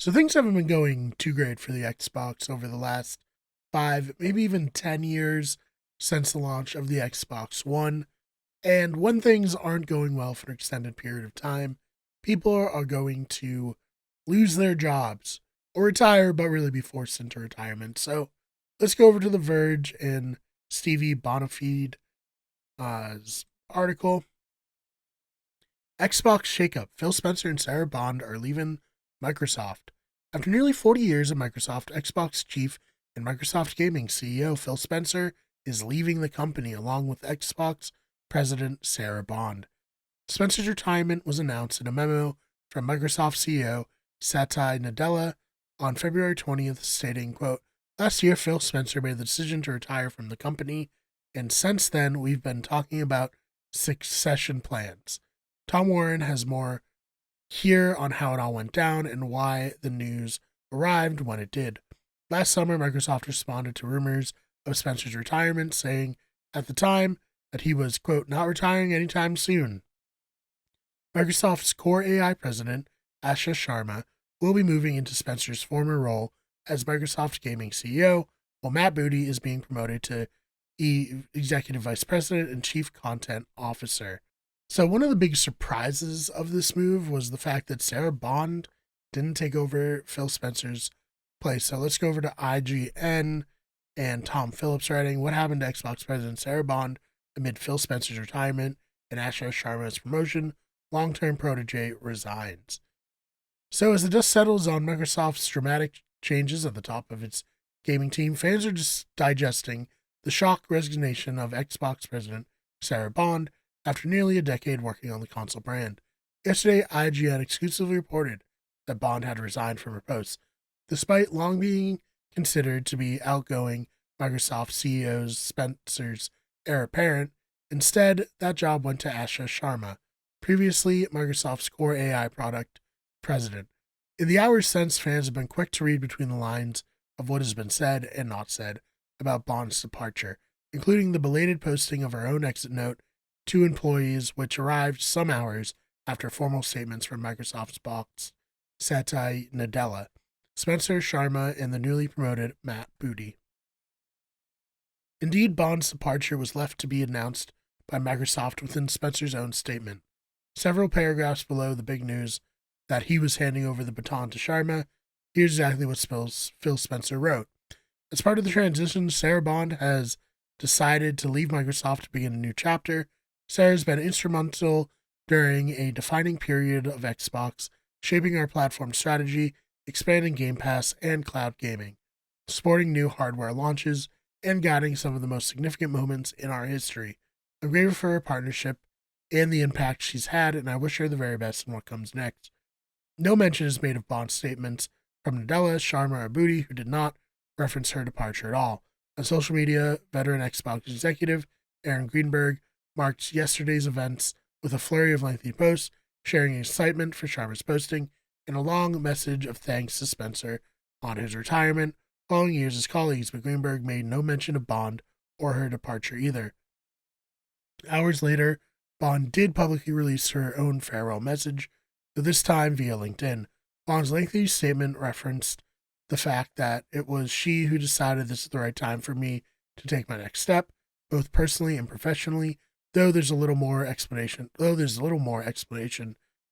So things haven't been going too great for the Xbox over the last 5, maybe even 10 years since the launch of the Xbox One. And when things aren't going well for an extended period of time, people are going to lose their jobs or retire, but really be forced into retirement. So let's go over to The Verge and Stevie Bonafide article. Xbox shakeup. Phil Spencer and Sarah Bond are leaving Microsoft. After nearly 40 years at Microsoft, Xbox chief and Microsoft Gaming CEO Phil Spencer is leaving the company along with Xbox president Sarah Bond. Spencer's retirement was announced in a memo from Microsoft CEO Satya Nadella on February 20th, stating, quote, "Last year, Phil Spencer made the decision to retire from the company, and since then, we've been talking about succession plans. Tom Warren has more here on how it all went down and why the news arrived when it did. Last summer, Microsoft responded to rumors of Spencer's retirement, saying at the time that he was, quote, not retiring anytime soon. Microsoft's core AI president, Asha Sharma, will be moving into Spencer's former role as Microsoft Gaming CEO, while Matt Booty is being promoted to Executive Vice President and Chief Content Officer. So one of the big surprises of this move was the fact that Sarah Bond didn't take over Phil Spencer's place. So let's go over to IGN and Tom Phillips writing, what happened to Xbox President Sarah Bond amid Phil Spencer's retirement and Asha Sharma's promotion? Long-term protege resigns. So as the dust settles on Microsoft's dramatic changes at the top of its gaming team, fans are just digesting the shock resignation of Xbox President Sarah Bond after nearly a decade working on the console brand. Yesterday, IGN exclusively reported that Bond had resigned from her post, despite long being considered to be outgoing Microsoft CEO Spencer's heir apparent. Instead, that job went to Asha Sharma, previously Microsoft's core AI product president. In the hours since, fans have been quick to read between the lines of what has been said and not said about Bond's departure, including the belated posting of her own exit note to employees, which arrived some hours after formal statements from Microsoft's boss, Satya Nadella, Spencer Sharma, and the newly promoted Matt Booty. Indeed, Bond's departure was left to be announced by Microsoft within Spencer's own statement. Several paragraphs below the big news that he was handing over the baton to Sharma, here's exactly what Phil Spencer wrote. As part of the transition, Sarah Bond has decided to leave Microsoft to begin a new chapter. Sarah's been instrumental during a defining period of Xbox, shaping our platform strategy, expanding Game Pass and cloud gaming, supporting new hardware launches, and guiding some of the most significant moments in our history. I'm grateful for her partnership and the impact she's had, and I wish her the very best in what comes next. No mention is made of Bond's statements from Nadella, Sharma, or Booty, who did not reference her departure at all. On social media, veteran Xbox executive Aaron Greenberg marked yesterday's events with a flurry of lengthy posts, sharing excitement for Sharma's posting and a long message of thanks to Spencer on his retirement. Following years as colleagues, but Greenberg made no mention of Bond or her departure either. Hours later, Bond did publicly release her own farewell message, though this time via LinkedIn. Bond's lengthy statement referenced the fact that it was she who decided this is the right time for me to take my next step, both personally and professionally, though there's a little more explanation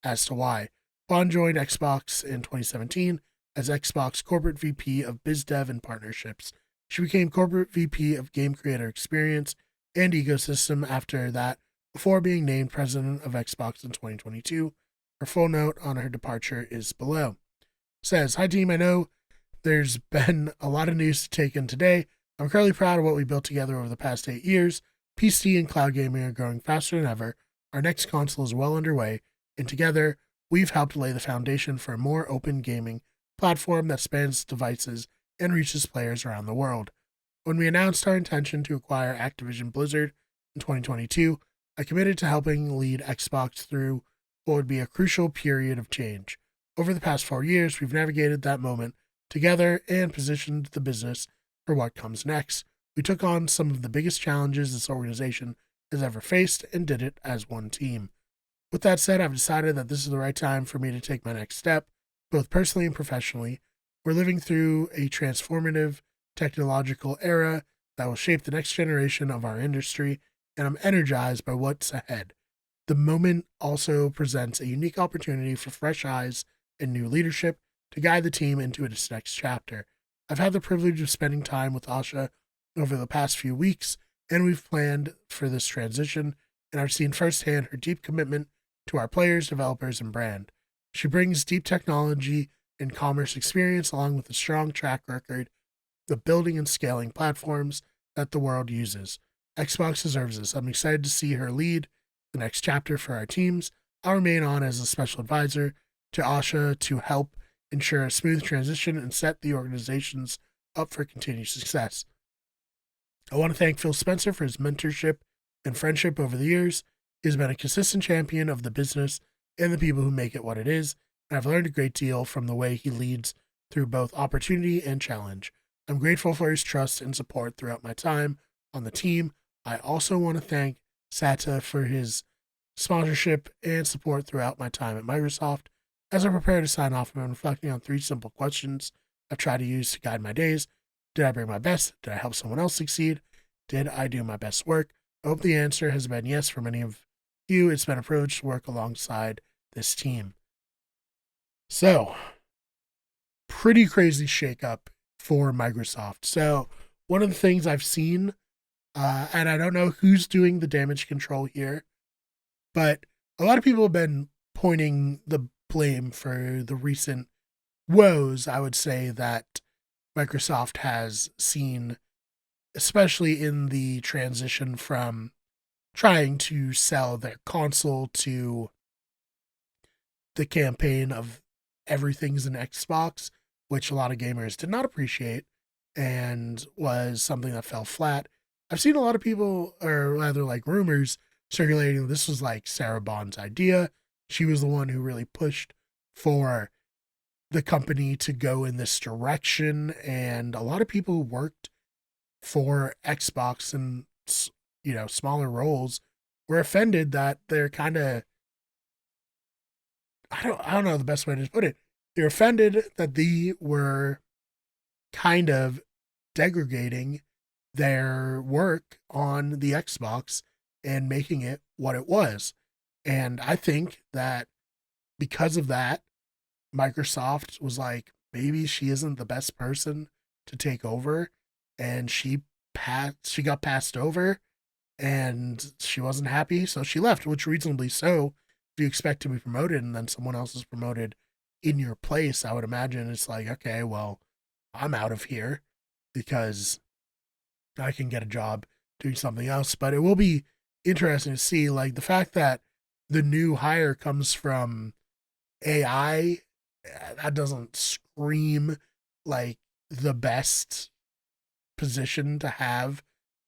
as to why. Bond joined Xbox in 2017 as Xbox Corporate VP of Biz Dev and Partnerships. She became Corporate VP of Game Creator Experience and Ecosystem after that, before being named President of Xbox in 2022. Her full note on her departure is below. Says, hi team, I know there's been a lot of news to take in today. I'm incredibly proud of what we built together over the past 8 years. PC and cloud gaming are growing faster than ever. Our next console is well underway, and together we've helped lay the foundation for a more open gaming platform that spans devices and reaches players around the world. When we announced our intention to acquire Activision Blizzard in 2022, I committed to helping lead Xbox through what would be a crucial period of change. Over the past 4 years, we've navigated that moment together and positioned the business for what comes next. We took on some of the biggest challenges this organization has ever faced and did it as one team. With that said, I've decided that this is the right time for me to take my next step. both personally and professionally. We're living through a transformative technological era that will shape the next generation of our industry, and I'm energized by what's ahead. The moment also presents a unique opportunity for fresh eyes and new leadership to guide the team into its next chapter. I've had the privilege of spending time with Asha over the past few weeks, and we've planned for this transition, and I've seen firsthand her deep commitment to our players, developers, and brand. She brings deep technology and commerce experience along with a strong track record of building and scaling platforms that the world uses. Xbox deserves this. I'm excited to see her lead the next chapter for our teams. I'll remain on as a special advisor to Asha to help ensure a smooth transition and set the organizations up for continued success. I want to thank Phil Spencer for his mentorship and friendship over the years. He has been a consistent champion of the business and the people who make it what it is, and I've learned a great deal from the way he leads through both opportunity and challenge. I'm grateful for his trust and support throughout my time on the team. I also want to thank Sata for his sponsorship and support throughout my time at Microsoft. As I prepare to sign off, I'm reflecting on 3 simple questions I've tried to use to guide my days. Did I bring my best? Did I help someone else succeed? Did I do my best work? I hope the answer has been yes for many of you. It's been a privilege to work alongside this team. So, pretty crazy shakeup for Microsoft. So, one of the things I've seen, and I don't know who's doing the damage control here, but a lot of people have been pointing the blame for the recent woes, I would say, that Microsoft has seen, especially in the transition from trying to sell their console to the campaign of everything's an Xbox, which a lot of gamers did not appreciate and was something that fell flat. I've seen a lot of people, or rather like rumors, circulating this was like Sarah Bond's idea. She was the one who really pushed for the company to go in this direction, and a lot of people who worked for Xbox and, you know, smaller roles were offended that they're kind of, I don't know the best way to put it. They're offended that they were kind of degrading their work on the Xbox and making it what it was. And I think that because of that, Microsoft was like, maybe she isn't the best person to take over, and she got passed over, and she wasn't happy, so she left, which reasonably so. If you expect to be promoted and then someone else is promoted in your place, I would imagine it's like, okay, well, I'm out of here because I can get a job doing something else. But it will be interesting to see, like, the fact that the new hire comes from AI, that doesn't scream like the best position to have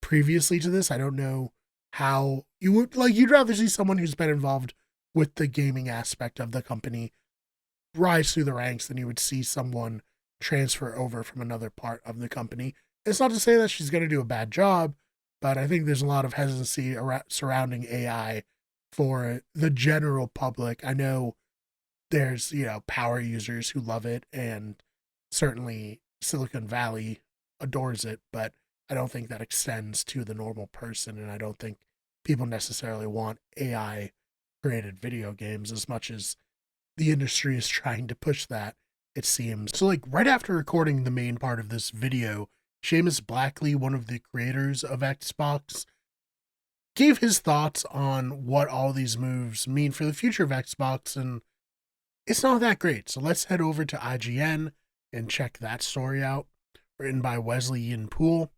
previously to this. I don't know how you would, like, you'd rather see someone who's been involved with the gaming aspect of the company rise through the ranks than you would see someone transfer over from another part of the company. It's not to say that she's going to do a bad job, but I think there's a lot of hesitancy surrounding AI for the general public. I know there's, you know, power users who love it, and certainly Silicon Valley adores it, but I don't think that extends to the normal person, and I don't think people necessarily want AI created video games as much as the industry is trying to push that, it seems. So, like, right after recording the main part of this video, Seamus Blackley, one of the creators of Xbox, gave his thoughts on what all these moves mean for the future of Xbox, and it's not that great. So let's head over to IGN and check that story out, written by Wesley Ian Poole.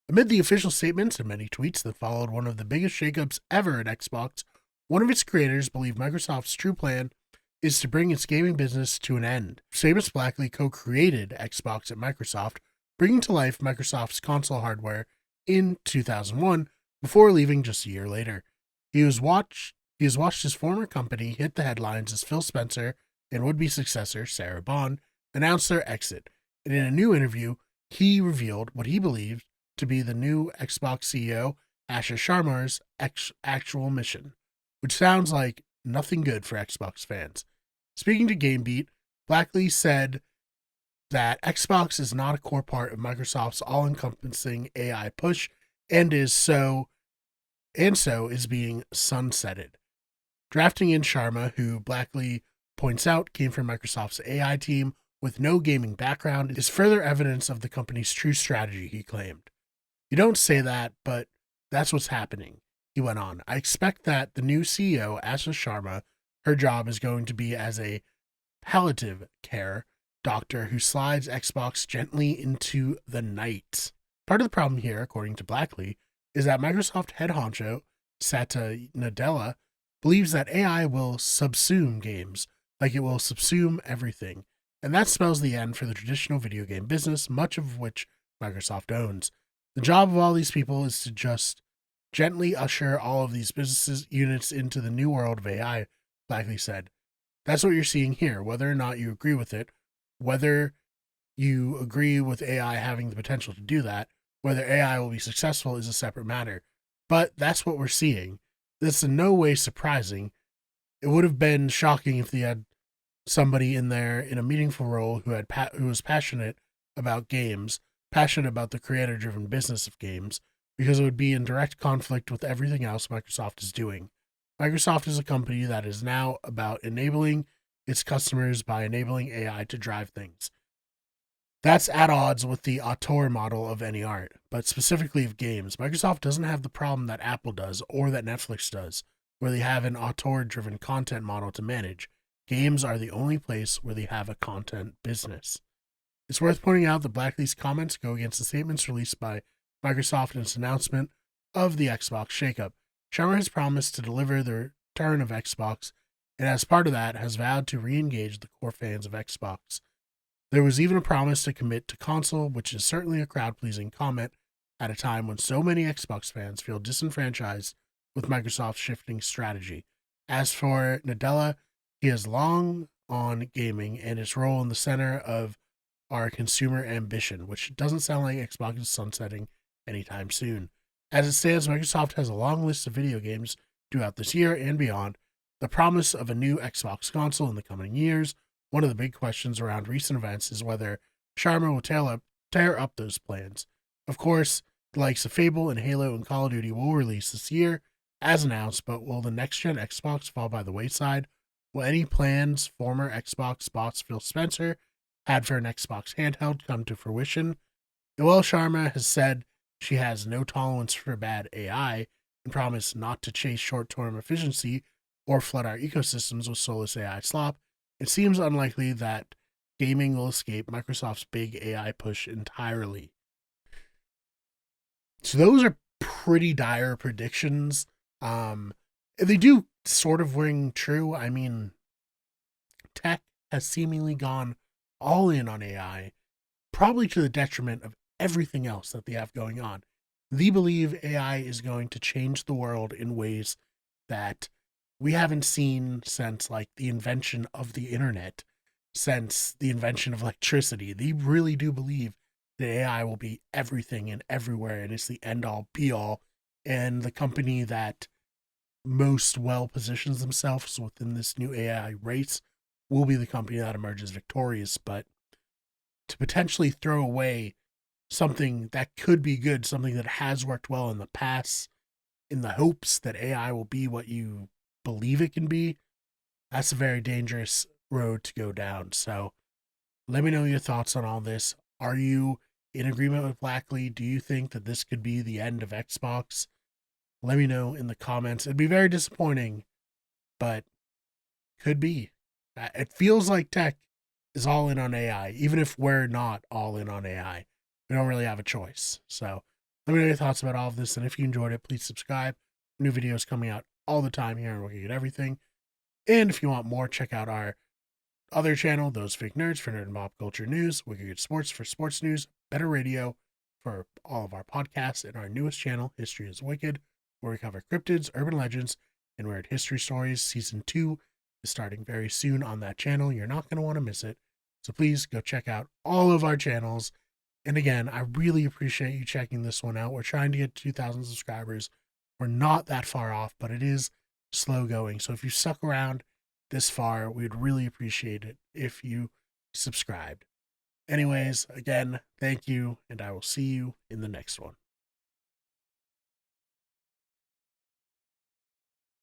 Amid the official statements and many tweets that followed one of the biggest shakeups ever at Xbox, one of its creators believed Microsoft's true plan is to bring its gaming business to an end. Seamus Blackley co-created Xbox at Microsoft, bringing to life Microsoft's console hardware in 2001 before leaving just a year later. He has watched his former company hit the headlines as Phil Spencer and would-be successor Sarah Bond announced their exit, and in a new interview, he revealed what he believed to be the new Xbox CEO, Asha Sharma's actual mission, which sounds like nothing good for Xbox fans. Speaking to GameBeat, Blackley said that Xbox is not a core part of Microsoft's all-encompassing AI push and so is being sunsetted. Drafting in Sharma, who Blackley points out came from Microsoft's AI team with no gaming background, is further evidence of the company's true strategy, he claimed. You don't say that, but that's what's happening, he went on. I expect that the new CEO, Asha Sharma, her job is going to be as a palliative care doctor who slides Xbox gently into the night. Part of the problem here, according to Blackley, is that Microsoft head honcho, Satya Nadella, believes that AI will subsume games, like it will subsume everything. And that spells the end for the traditional video game business, much of which Microsoft owns. The job of all these people is to just gently usher all of these business units into the new world of AI, Blackley said. That's what you're seeing here, whether or not you agree with it, whether you agree with AI having the potential to do that, whether AI will be successful is a separate matter. But that's what we're seeing. This is in no way surprising. It would have been shocking if they had somebody in there in a meaningful role who was passionate about games, passionate about the creator-driven business of games, because it would be in direct conflict with everything else Microsoft is doing. Microsoft is a company that is now about enabling its customers by enabling AI to drive things. That's at odds with the auteur model of any art, but specifically of games. Microsoft doesn't have the problem that Apple does or that Netflix does, where they have an auteur-driven content model to manage. Games are the only place where they have a content business. It's worth pointing out that Blackley's comments go against the statements released by Microsoft in its announcement of the Xbox shakeup. Sharma has promised to deliver the return of Xbox, and as part of that, has vowed to re-engage the core fans of Xbox. There was even a promise to commit to console, which is certainly a crowd-pleasing comment at a time when so many Xbox fans feel disenfranchised with Microsoft's shifting strategy. As for Nadella, he is long on gaming and his role in the center of our consumer ambition, which doesn't sound like Xbox is sunsetting anytime soon. As it stands, Microsoft has a long list of video games due out this year and beyond. The promise of a new Xbox console in the coming years. One of the big questions around recent events is whether Sharma will tear up those plans. Of course, the likes of Fable and Halo and Call of Duty will release this year, as announced, but will the next-gen Xbox fall by the wayside? Will any plans former Xbox boss Phil Spencer had for an Xbox handheld come to fruition? Noelle Sharma has said she has no tolerance for bad AI and promised not to chase short-term efficiency or flood our ecosystems with soulless AI slop. It seems unlikely that gaming will escape Microsoft's big AI push entirely. So those are pretty dire predictions. They do sort of ring true. I mean, tech has seemingly gone all in on AI, probably to the detriment of everything else that they have going on. They believe AI is going to change the world in ways that we haven't seen since like the invention of the internet, since the invention of electricity. They really do believe that AI will be everything and everywhere, and it's the end all be all. And the company that most well positions themselves within this new AI race will be the company that emerges victorious. But to potentially throw away something that could be good, something that has worked well in the past, in the hopes that AI will be what you believe it can be, that's a very dangerous road to go down. So let me know your thoughts on all this. Are you in agreement with Blackley? Do you think that this could be the end of Xbox? Let me know in the comments. It'd be very disappointing, but could be. It feels like tech is all in on AI, even if we're not all in on AI. We don't really have a choice. So let me know your thoughts about all of this. And if you enjoyed it, please subscribe. New videos coming out all the time here and Looking at Everything. And if you want more, check out our other channel, Those Fake Nerds, for nerd and pop culture news, Wicked Good Sports for sports news, Better Radio for all of our podcasts, and our newest channel, History is Wicked, where we cover cryptids, urban legends, and weird history stories. Season 2 is starting very soon on that channel. You're not going to want to miss it. So please go check out all of our channels. And again, I really appreciate you checking this one out. We're trying to get 2,000 subscribers. We're not that far off, but it is slow going. So if you stuck around this far, we'd really appreciate it if you subscribed. Anyways, again, thank you, and I will see you in the next one.